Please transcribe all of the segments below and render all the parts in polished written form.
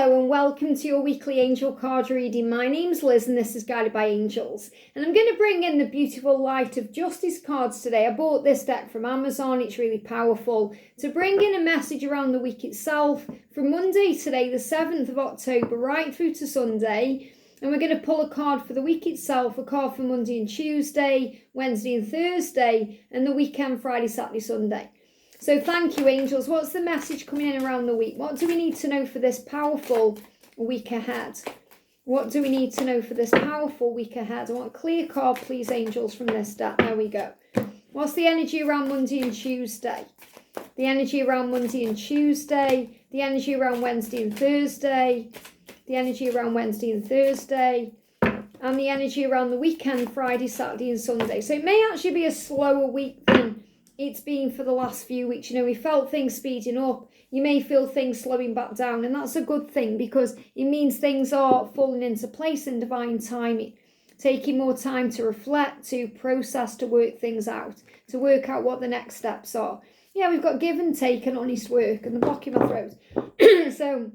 Hello and welcome to your weekly angel card reading. My name's Liz and this is Guided by Angels. And I'm going to bring in the beautiful Light of Justice cards today. I bought this deck from Amazon. It's really powerful. To bring in a message around the week itself from Monday today, the 7th of October, right through to Sunday. And we're going to pull a card for the week itself, a card for Monday and Tuesday, Wednesday and Thursday, and the weekend, Friday, Saturday, Sunday. So thank you, angels. What's the message coming in around the week? What do we need to know for this powerful week ahead? What do we need to know for this powerful week ahead? I want a clear card, please, angels, from this deck. There we go. What's the energy around Monday and Tuesday? The energy around Monday and Tuesday. The energy around Wednesday and Thursday. The energy around Wednesday and Thursday. And the energy around the weekend, Friday, Saturday and Sunday. So it may actually be a slower week than it's been for the last few weeks. You know, we felt things speeding up. You may feel things slowing back down, and that's a good thing because it means things are falling into place in divine timing. Taking more time to reflect, to process, to work things out, to work out what the next steps are. Yeah, we've got give and take and honest work and the block in my throat. So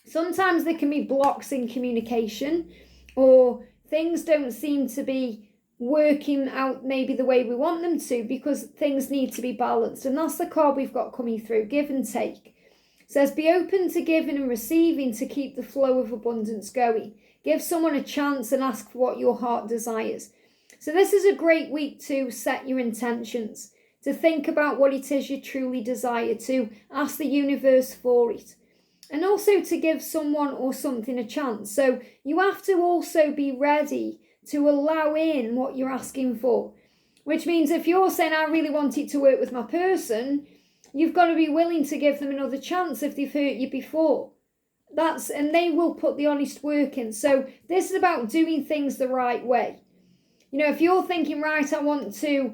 sometimes there can be blocks in communication, or things don't seem to be working out maybe the way we want them to because things need to be balanced. And that's the card we've got coming through, give and take. It says, be open to giving and receiving to keep the flow of abundance going. Give someone a chance and ask for what your heart desires. So this is a great week to set your intentions, to think about what it is you truly desire, to ask the universe for it. And also to give someone or something a chance. So you have to also be ready to allow in what you're asking for. Which means if you're saying, I really want it to work with my person, you've got to be willing to give them another chance if they've hurt you before. And they will put the honest work in. So this is about doing things the right way. You know, if you're thinking, right, I want to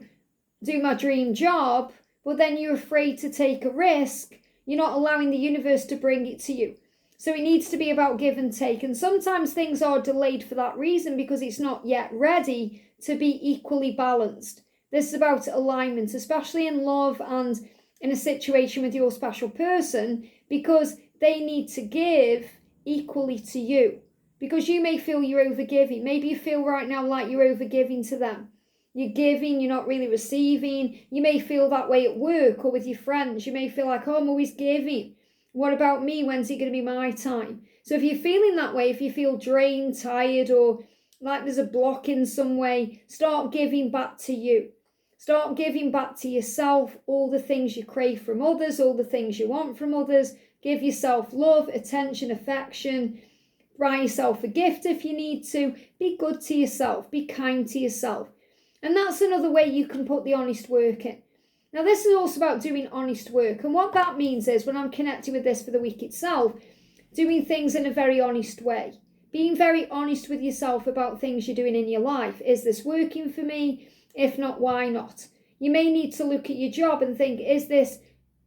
do my dream job, but then you're afraid to take a risk, you're not allowing the universe to bring it to you. So it needs to be about give and take. And sometimes things are delayed for that reason because it's not yet ready to be equally balanced. This is about alignment, especially in love and in a situation with your special person, because they need to give equally to you. Because you may feel you're overgiving. Maybe you feel right now like you're overgiving to them. You're giving, you're not really receiving. You may feel that way at work or with your friends. You may feel like, oh, I'm always giving. What about me? When's it going to be my time? So if you're feeling that way, if you feel drained, tired, or like there's a block in some way, start giving back to you. Start giving back to yourself all the things you crave from others, all the things you want from others. Give yourself love, attention, affection. Buy yourself a gift if you need to. Be good to yourself. Be kind to yourself. And that's another way you can put the honest work in. Now, this is also about doing honest work. And what that means is, when I'm connected with this for the week itself, doing things in a very honest way. Being very honest with yourself about things you're doing in your life. Is this working for me? If not, why not? You may need to look at your job and think, is this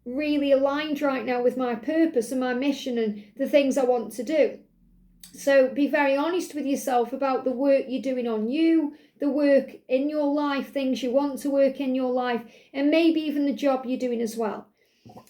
really aligned right now with my purpose and my mission and the things I want to do? So be very honest with yourself about the work you're doing on you, the work in your life, things you want to work in your life, and maybe even the job you're doing as well.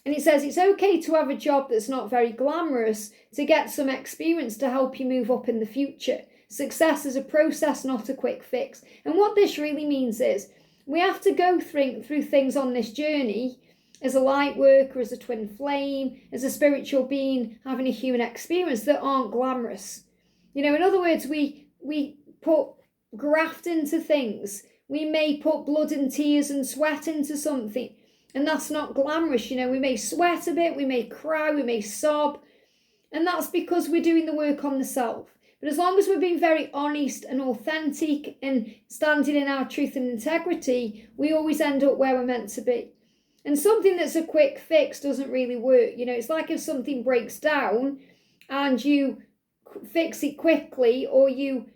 And it says it's okay to have a job that's not very glamorous to get some experience to help you move up in the future. Success is a process, not a quick fix. And what this really means is we have to go through things on this journey as a light worker, as a twin flame, as a spiritual being, having a human experience that aren't glamorous. You know, in other words, we put graft into things. We may put blood and tears and sweat into something, and that's not glamorous. You know, we may sweat a bit, we may cry, we may sob, and that's because we're doing the work on the self. But as long as we're being very honest and authentic and standing in our truth and integrity, we always end up where we're meant to be. And something that's a quick fix doesn't really work. You know, it's like if something breaks down and you fix it quickly, or you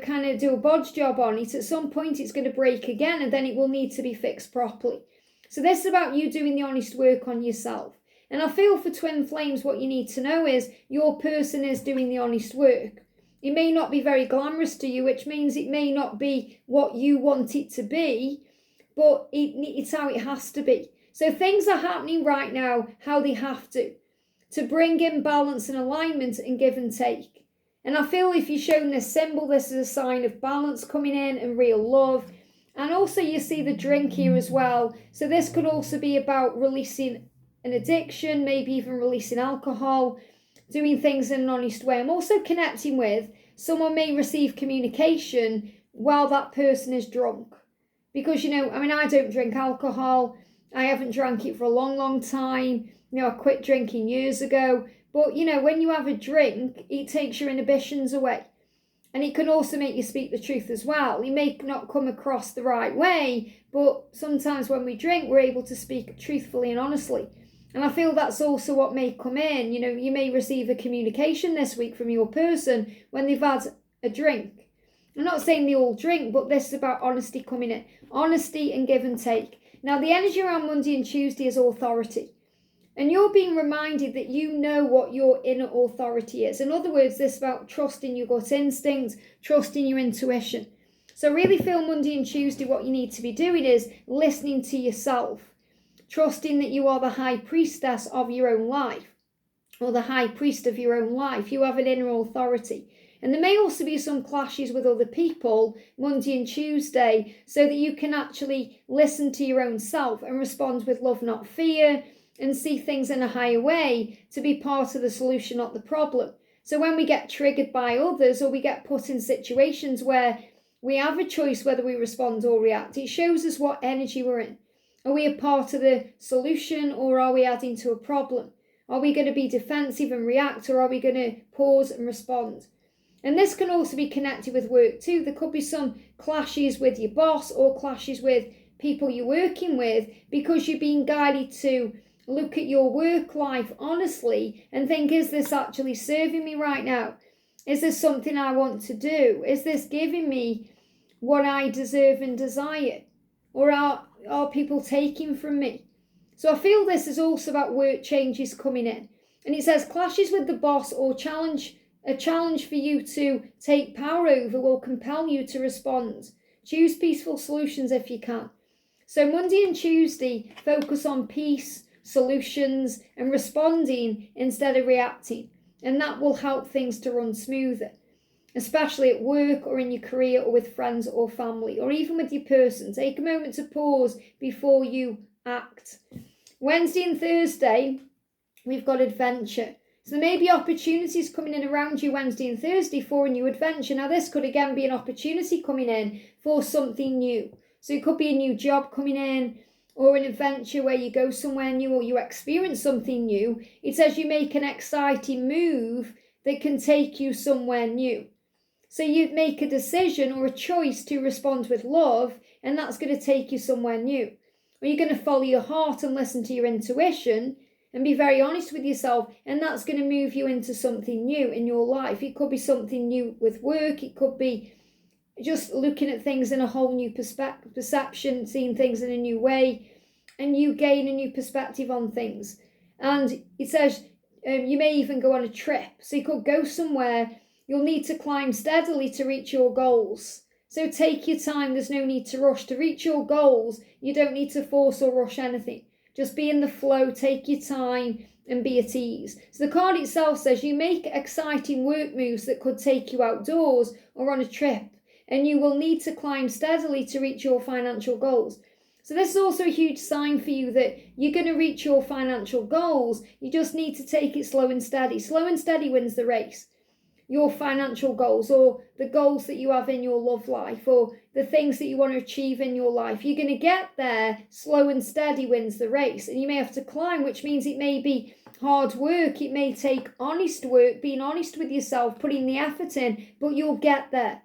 kind of do a bodge job on it, at some point it's going to break again and then it will need to be fixed properly. So this is about you doing the honest work on yourself. And I feel for twin flames, what you need to know is your person is doing the honest work. It may not be very glamorous to you, which means it may not be what you want it to be, but it's how it has to be. So things are happening right now how they have to. to bring in balance and alignment and give and take. And I feel if you're shown this symbol, this is a sign of balance coming in and real love. And also you see the drink here as well. So this could also be about releasing an addiction, maybe even releasing alcohol, doing things in an honest way. I'm also connecting with someone may receive communication while that person is drunk. Because, I don't drink alcohol. I haven't drank it for a long, long time. I quit drinking years ago. But, when you have a drink, it takes your inhibitions away. And it can also make you speak the truth as well. You may not come across the right way, but sometimes when we drink, we're able to speak truthfully and honestly. And I feel that's also what may come in. You may receive a communication this week from your person when they've had a drink. I'm not saying they all drink, but this is about honesty coming in. Honesty and give and take. Now, the energy around Monday and Tuesday is authority. And you're being reminded that you know what your inner authority is. In other words, this is about trusting your gut instinct, trusting your intuition. So I really feel Monday and Tuesday what you need to be doing is listening to yourself. Trusting that you are the high priestess of your own life. Or the high priest of your own life. You have an inner authority. And there may also be some clashes with other people Monday and Tuesday so that you can actually listen to your own self and respond with love, not fear, and see things in a higher way to be part of the solution, not the problem. So when we get triggered by others or we get put in situations where we have a choice whether we respond or react, it shows us what energy we're in. Are we a part of the solution or are we adding to a problem? Are we going to be defensive and react or are we going to pause and respond? And this can also be connected with work too. There could be some clashes with your boss or clashes with people you're working with because you're being guided to look at your work life honestly and think, is this actually serving me right now? Is this something I want to do? Is this giving me what I deserve and desire? Or are people taking from me? So I feel this is also about work changes coming in. And it says clashes with the boss or a challenge for you to take power over will compel you to respond. Choose peaceful solutions if you can. So Monday and Tuesday, focus on peace, solutions, and responding instead of reacting. And that will help things to run smoother, especially at work or in your career or with friends or family, or even with your person. Take a moment to pause before you act. Wednesday and Thursday, we've got adventure. So there may be opportunities coming in around you Wednesday and Thursday for a new adventure. Now this could again be an opportunity coming in for something new. So it could be a new job coming in or an adventure where you go somewhere new or you experience something new. It says you make an exciting move that can take you somewhere new. So you make a decision or a choice to respond with love, and that's going to take you somewhere new. Or you're going to follow your heart and listen to your intuition and be very honest with yourself, and that's going to move you into something new in your life. It could be something new with work. It could be just looking at things in a whole new perception, seeing things in a new way, and you gain a new perspective on things. And it says you may even go on a trip. So you could go somewhere. You'll need to climb steadily to reach your goals. So take your time. There's no need to rush. To reach your goals, you don't need to force or rush anything. Just be in the flow, take your time, and be at ease. So the card itself says you make exciting work moves that could take you outdoors or on a trip, and you will need to climb steadily to reach your financial goals. So this is also a huge sign for you that you're going to reach your financial goals. You just need to take it slow and steady. Slow and steady wins the race. Your financial goals or the goals that you have in your love life or the things that you want to achieve in your life. You're going to get there. Slow and steady wins the race. And you may have to climb, which means it may be hard work. It may take honest work, being honest with yourself, putting the effort in, but you'll get there.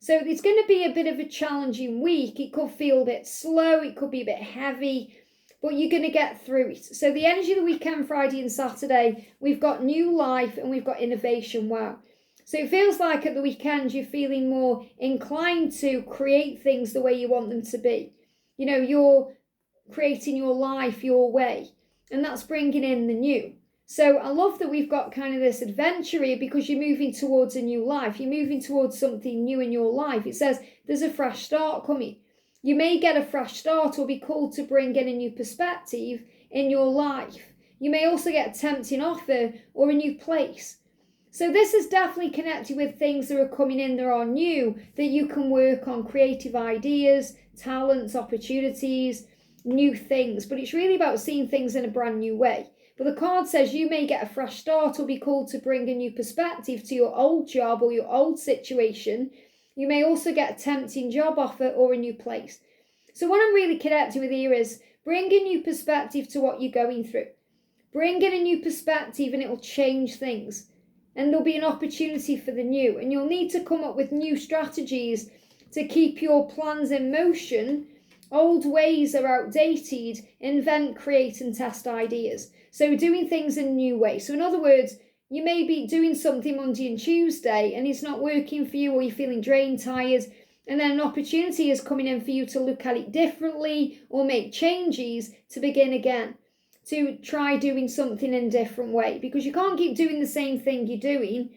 So it's going to be a bit of a challenging week. It could feel a bit slow. It could be a bit heavy, but you're going to get through it. So the energy of the weekend, Friday and Saturday, we've got new life and we've got innovation. Wow. So it feels like at the weekend you're feeling more inclined to create things the way you want them to be. You're creating your life your way, and that's bringing in the new. So I love that we've got kind of this adventure here because you're moving towards a new life. You're moving towards something new in your life. It says there's a fresh start coming. You may get a fresh start or be called to bring in a new perspective in your life. You may also get a tempting offer or a new place. So this is definitely connected with things that are coming in that are new, that you can work on, creative ideas, talents, opportunities, new things. But it's really about seeing things in a brand new way. But the card says you may get a fresh start or be called to bring a new perspective to your old job or your old situation. You may also get a tempting job offer or a new place. So what I'm really connecting with here is bring a new perspective to what you're going through. Bring in a new perspective and it will change things. And there'll be an opportunity for the new. And you'll need to come up with new strategies to keep your plans in motion. Old ways are outdated. Invent, create, and test ideas. So doing things in a new way. So in other words, you may be doing something Monday and Tuesday and it's not working for you, or you're feeling drained, tired, and then an opportunity is coming in for you to look at it differently or make changes to begin again, to try doing something in a different way, because you can't keep doing the same thing you're doing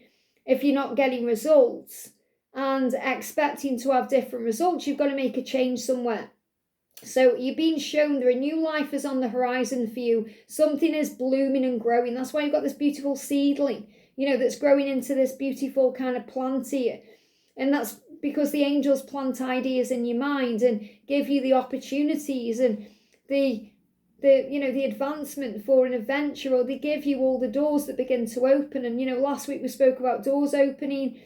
if you're not getting results and expecting to have different results. You've got to make a change somewhere. So you're being shown that a new life is on the horizon for you. Something is blooming and growing. That's why you've got this beautiful seedling, that's growing into this beautiful kind of plant here. And that's because the angels plant ideas in your mind and give you the opportunities and the advancement for an adventure, or they give you all the doors that begin to open. And, last week we spoke about doors opening.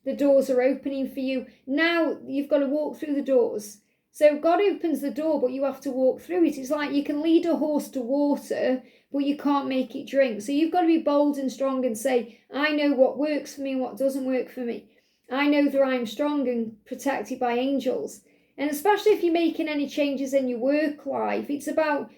The doors are opening for you. Now you've got to walk through the doors. So God opens the door, but you have to walk through it. It's like you can lead a horse to water, but you can't make it drink. So you've got to be bold and strong and say, I know what works for me and what doesn't work for me. I know that I'm strong and protected by angels. And especially if you're making any changes in your work life, it's about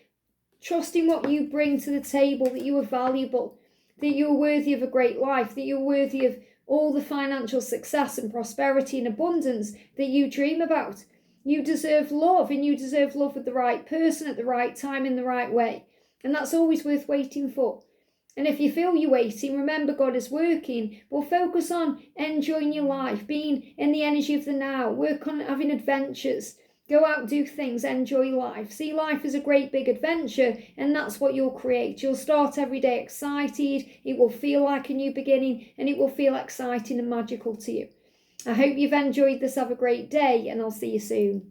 trusting what you bring to the table, that you are valuable, that you're worthy of a great life, that you're worthy of all the financial success and prosperity and abundance that you dream about. You deserve love, and you deserve love with the right person at the right time in the right way. And that's always worth waiting for. And if you feel you're waiting, remember God is working. But focus on enjoying your life, being in the energy of the now. Work on having adventures. Go out, do things, enjoy life. See life as a great big adventure, and that's what you'll create. You'll start every day excited. It will feel like a new beginning, and it will feel exciting and magical to you. I hope you've enjoyed this. Have a great day, and I'll see you soon.